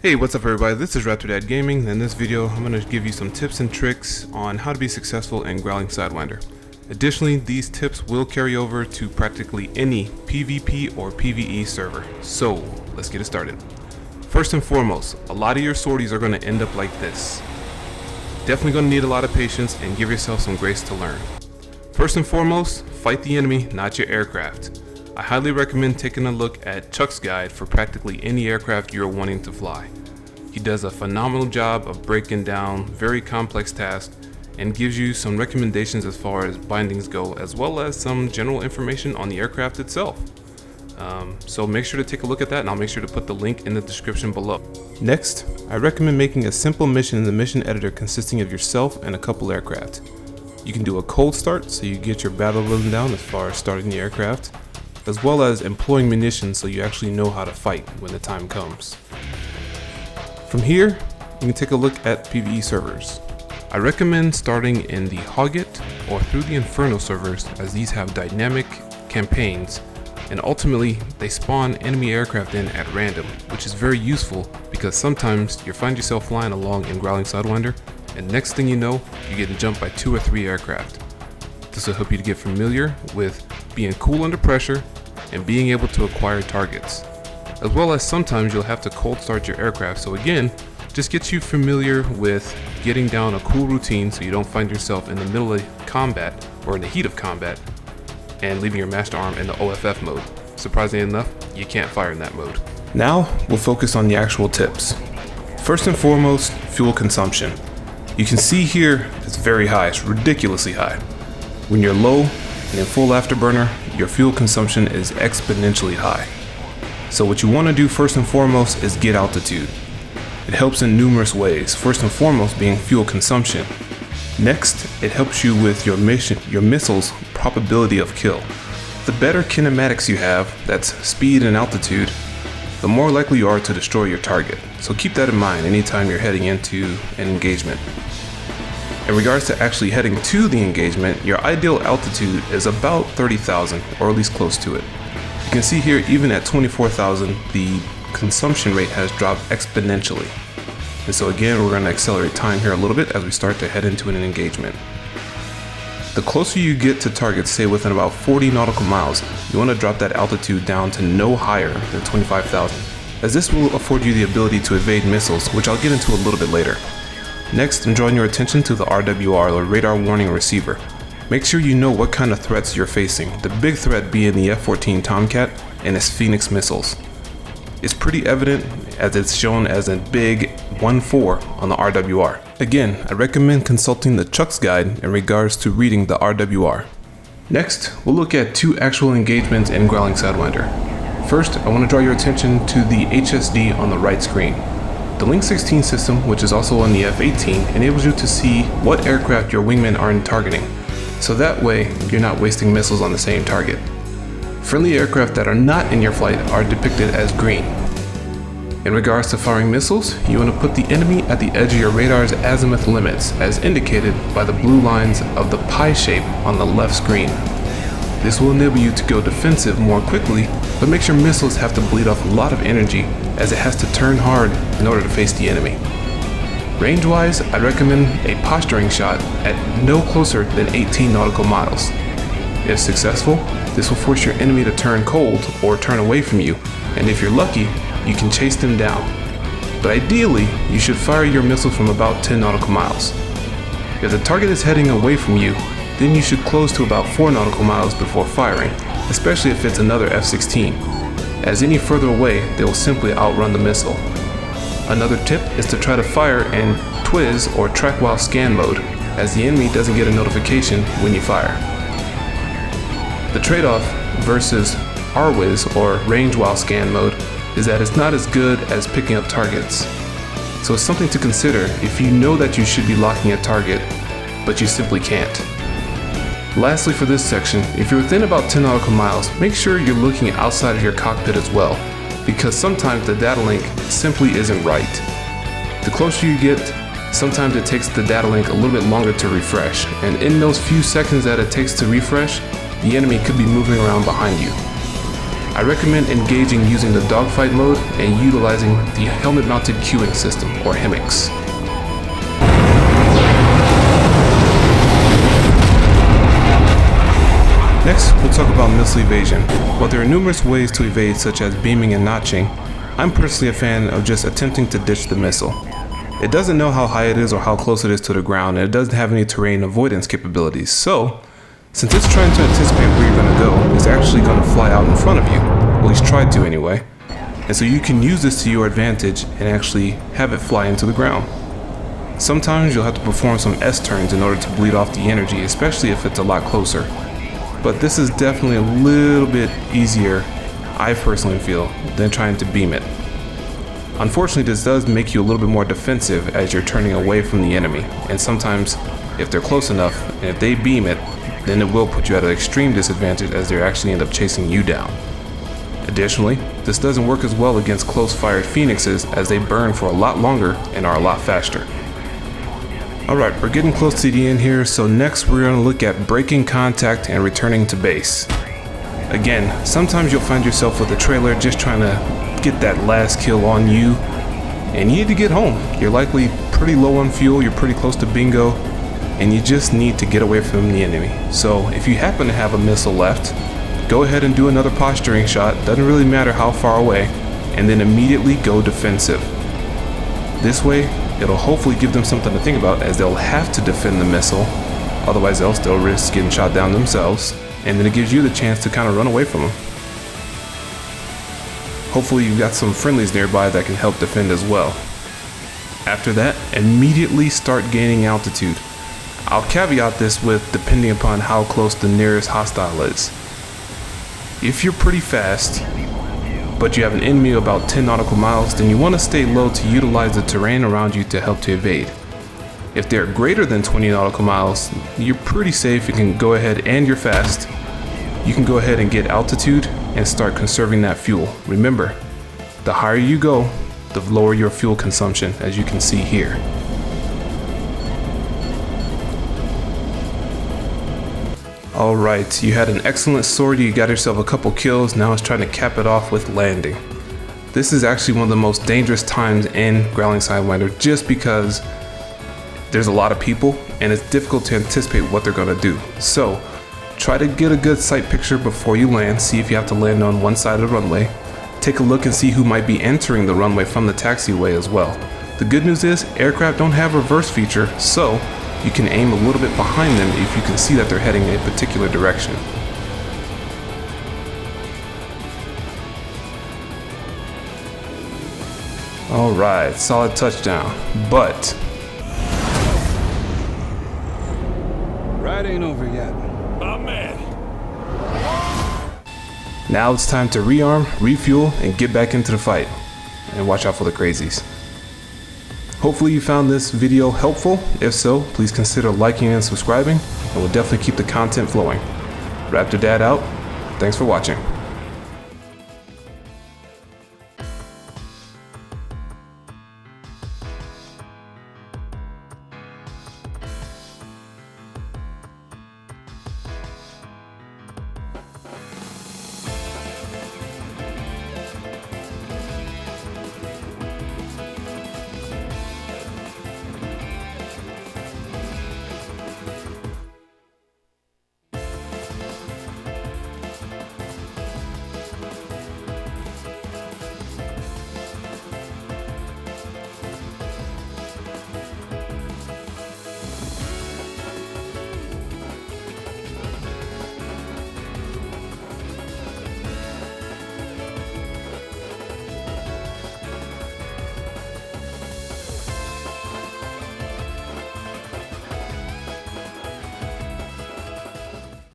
Hey, what's up everybody, this is RaptorDad Gaming, and in this video I'm going to give you some tips and tricks on how to be successful in Growling Sidewinder. Additionally, these tips will carry over to practically any PvP or PvE server, so let's get it started. First and foremost, a lot of your sorties are going to end up like this. Definitely going to need a lot of patience and give yourself some grace to learn. First and foremost, fight the enemy, not your aircraft. I highly recommend taking a look at Chuck's guide for practically any aircraft you're wanting to fly. He does a phenomenal job of breaking down very complex tasks and gives you some recommendations as far as bindings go, as well as some general information on the aircraft itself. So make sure to take a look at that, and I'll make sure to put the link in the description below. Next, I recommend making a simple mission in the mission editor consisting of yourself and a couple aircraft. You can do a cold start so you get your battle rhythm down as far as starting the aircraft, as well as employing munitions so you actually know how to fight when the time comes. From here, you can take a look at PvE servers. I recommend starting in the Hoggett or through the Inferno servers, as these have dynamic campaigns and ultimately they spawn enemy aircraft in at random, which is very useful because sometimes you find yourself flying along in Growling Sidewinder and next thing you know, you're getting jumped by 2 or 3 aircraft. This will help you to get familiar with being cool under pressure and being able to acquire targets, as well as sometimes you'll have to cold start your aircraft, so again, just get you familiar with getting down a cool routine so you don't find yourself in the middle of combat or in the heat of combat and leaving your master arm in the OFF mode. Surprisingly enough, you can't fire in that mode. Now we'll focus on the actual tips. First and foremost, fuel consumption. You can see here it's very high, it's ridiculously high. When you're low and in full afterburner, your fuel consumption is exponentially high. So what you want to do first and foremost is get altitude. It helps in numerous ways, first and foremost being fuel consumption. Next, it helps you with your missile's probability of kill. The better kinematics you have, that's speed and altitude, the more likely you are to destroy your target. So keep that in mind anytime you're heading into an engagement. In regards to actually heading to the engagement, your ideal altitude is about 30,000, or at least close to it. You can see here, even at 24,000, the consumption rate has dropped exponentially. And so again, we're going to accelerate time here a little bit as we start to head into an engagement. The closer you get to targets, say within about 40 nautical miles, you want to drop that altitude down to no higher than 25,000, as this will afford you the ability to evade missiles, which I'll get into a little bit later. Next, I'm drawing your attention to the RWR, or Radar Warning Receiver. Make sure you know what kind of threats you're facing, the big threat being the F-14 Tomcat and its Phoenix missiles. It's pretty evident as it's shown as a big 1-4 on the RWR. Again, I recommend consulting the Chuck's guide in regards to reading the RWR. Next, we'll look at 2 actual engagements in Growling Sidewinder. First, I want to draw your attention to the HSD on the right screen. The Link 16 system, which is also on the F-18, enables you to see what aircraft your wingmen are targeting, so that way you're not wasting missiles on the same target. Friendly aircraft that are not in your flight are depicted as green. In regards to firing missiles, you want to put the enemy at the edge of your radar's azimuth limits, as indicated by the blue lines of the pie shape on the left screen. This will enable you to go defensive more quickly, but makes your missiles have to bleed off a lot of energy as it has to turn hard in order to face the enemy. Range-wise, I recommend a posturing shot at no closer than 18 nautical miles. If successful, this will force your enemy to turn cold or turn away from you, and if you're lucky, you can chase them down. But ideally, you should fire your missile from about 10 nautical miles. If the target is heading away from you, then you should close to about 4 nautical miles before firing, especially if it's another F-16, as any further away, they will simply outrun the missile. Another tip is to try to fire in Twiz or track while scan mode, as the enemy doesn't get a notification when you fire. The trade-off versus RWIZ or range while scan mode is that it's not as good as picking up targets. So it's something to consider if you know that you should be locking a target, but you simply can't. Lastly, for this section, if you're within about 10 nautical miles, make sure you're looking outside of your cockpit as well, because sometimes the data link simply isn't right. The closer you get, sometimes it takes the data link a little bit longer to refresh, and in those few seconds that it takes to refresh, the enemy could be moving around behind you. I recommend engaging using the dogfight mode and utilizing the helmet mounted queuing system, or HMX. Next, we'll talk about missile evasion. While there are numerous ways to evade, such as beaming and notching, I'm personally a fan of just attempting to ditch the missile. It doesn't know how high it is or how close it is to the ground, and it doesn't have any terrain avoidance capabilities, so since it's trying to anticipate where you're going to go, it's actually going to fly out in front of you, or at least try to anyway. And so you can use this to your advantage and actually have it fly into the ground. Sometimes you'll have to perform some S-turns in order to bleed off the energy, especially if it's a lot closer. But this is definitely a little bit easier, I personally feel, than trying to beam it. Unfortunately, this does make you a little bit more defensive as you're turning away from the enemy, and sometimes if they're close enough and if they beam it, then it will put you at an extreme disadvantage as they actually end up chasing you down. Additionally, this doesn't work as well against close-fired phoenixes as they burn for a lot longer and are a lot faster. Alright, we're getting close to the end here, so next we're going to look at breaking contact and returning to base. Again, sometimes you'll find yourself with a trailer just trying to get that last kill on you, and you need to get home. You're likely pretty low on fuel, you're pretty close to bingo, and you just need to get away from the enemy. So if you happen to have a missile left, go ahead and do another posturing shot, doesn't really matter how far away, and then immediately go defensive. This way, it'll hopefully give them something to think about, as they'll have to defend the missile, otherwise they'll still risk getting shot down themselves, and then it gives you the chance to kind of run away from them. Hopefully you've got some friendlies nearby that can help defend as well. After that, immediately start gaining altitude. I'll caveat this with depending upon how close the nearest hostile is. If you're pretty fast, but you have an enemy about 10 nautical miles, then you want to stay low to utilize the terrain around you to help to evade. If they're greater than 20 nautical miles, you're pretty safe, you can go ahead and you're fast. You can go ahead and get altitude and start conserving that fuel. Remember, the higher you go, the lower your fuel consumption, as you can see here. Alright, you had an excellent sortie, you got yourself a couple kills, now it's trying to cap it off with landing. This is actually one of the most dangerous times in Growling Sidewinder, just because there's a lot of people and it's difficult to anticipate what they're going to do. So try to get a good sight picture before you land, see if you have to land on one side of the runway. Take a look and see who might be entering the runway from the taxiway as well. The good news is aircraft don't have a reverse feature, so you can aim a little bit behind them if you can see that they're heading in a particular direction. Alright, solid touchdown, but ride ain't over yet. My man. Now it's time to rearm, refuel, and get back into the fight. And watch out for the crazies. Hopefully you found this video helpful. If so, please consider liking and subscribing, and we'll definitely keep the content flowing. Raptor Dad out. Thanks for watching.